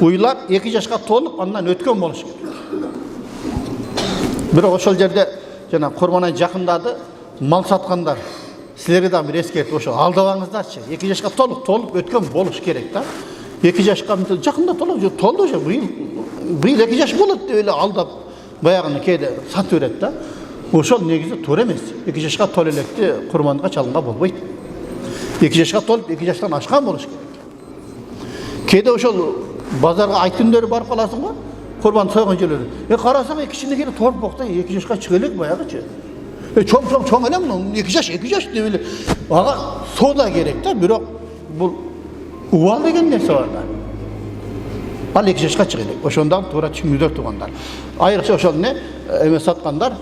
Uylar 2 yaşka tolup andan ötken boluş керек. Бирок ошол жерде жана Курман айы жакындады, мал саткандар. Силерге да бир эскертип ошо алдабаңыздарчы. 2 жашка толуп өткөн болуш керек да. 2 жашка жакында толду ошо быйыл 2 жаш болот деп эле алдап баягыны кээде сатып берет да. Ошол негизи туура эмес. 2 жашка толо электи курманга чалынга болбойт. 2 жашка толуп 2 жаштан ашкан болуш керек. Кээде ошол базарга айт күндөрү барып каласың го. Kurban soygun jölörü. Karasang kişinin kere torp bokta 2 yaşka çıkılık bayağıcı. Çoğun elem mi? 2 yaş diye böyle. Ağa soda gerek de bürok bu uval degen nerse var da. Al 2 yaşka çıkılık. Oşondan tuğra çimüdör tuğanlar. Ayrıca oşol ne? Eme satkanlar,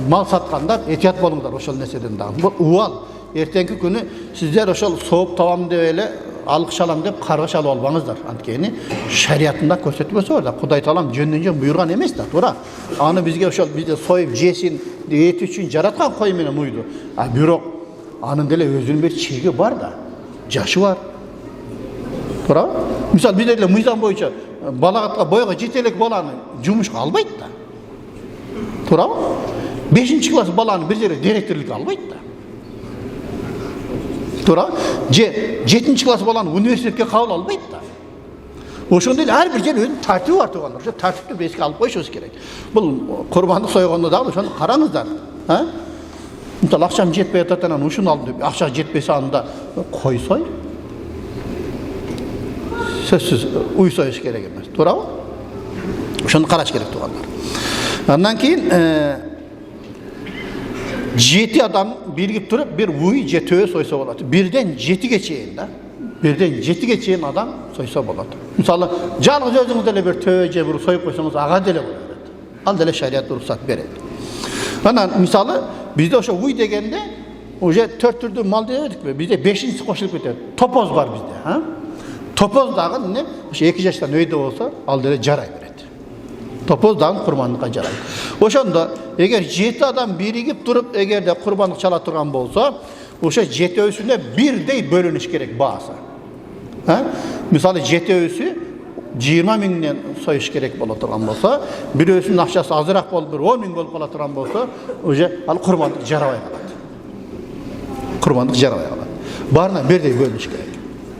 mal satkanlar, etiyat bolunlar oşol neseden dağın. Bu uval. Ertenki günü sizler oşol soğuk tavam de öyle alık çalam dep karga çalıp albaңыздар. Antkeni şeriatında көрсөтпөсө бар да. Кудай таалам жөндөн буйрган эмес да, туура. Аны бизге ошол бизде союп жесин, эт үчүн жараткан кой менен уйду. А бирок анын деле өзүнүн бир чеги бар да. Жашы бар. Туура? Мисалы бизде деле мыйзам боюнча балагатка бойго жете элек баланы жумушка албайт да. Туура? 5-класс баланы бир жерге директорлукка албайт да. Туура? 7-класс баланы университетке кабыл албайт да. Ошондой ар бир жер өзүнүн тартиби бар тугандар. Ошо тартипти эске алып коюшубуз керек. Бул курбандык сойгондо дагы ошону караңыздар. Мисалы акчам жетпей атат анан ушуну алдым деп, акча жетпесе анда койсой. Сөзсүз уйсоюш керек эмес. Туурабы? Ошону караш керек тугандар. Андан кийин 7 адам birgip turup bir uy жетөө сойсо болот. 1-ден 7-ге чейин да. 1-ден 7-ге чейин адам сойсо болот. Мисалы, жалгыз өзүңүз деле бир төө же бир союп койсоңуз ага деле болот. Ал деле шарият уруксат берет. Анан мисалы, бизде ошо уй дегенде уже 4 түрдүү мал дебедикпи? Бизде 5-инчиси кошулуп кетет. Топоз бар бизде, ha? Топоз дагы эмне? Ошо 2 жаштан өйдө болсо, ал деле жарай берет. Topoz dağın kurbanlığa jarayt. Oşonda eğer 7 adam birigip durup eğer de kurbanlık çala turgan bolsa, oşo 7 öysünde birdey bölünüş gerek baasa. Misali 7 öysü 20 mingden soyuş gerek bola turgan bolsa, bir öysünün akçası azırak bolup bir 10 ming bolup kala turgan bolsa, oje al kurbanlık jarabay kalat. Kurbanlık jarabay kalat. Barına birdey bölünüş gerek.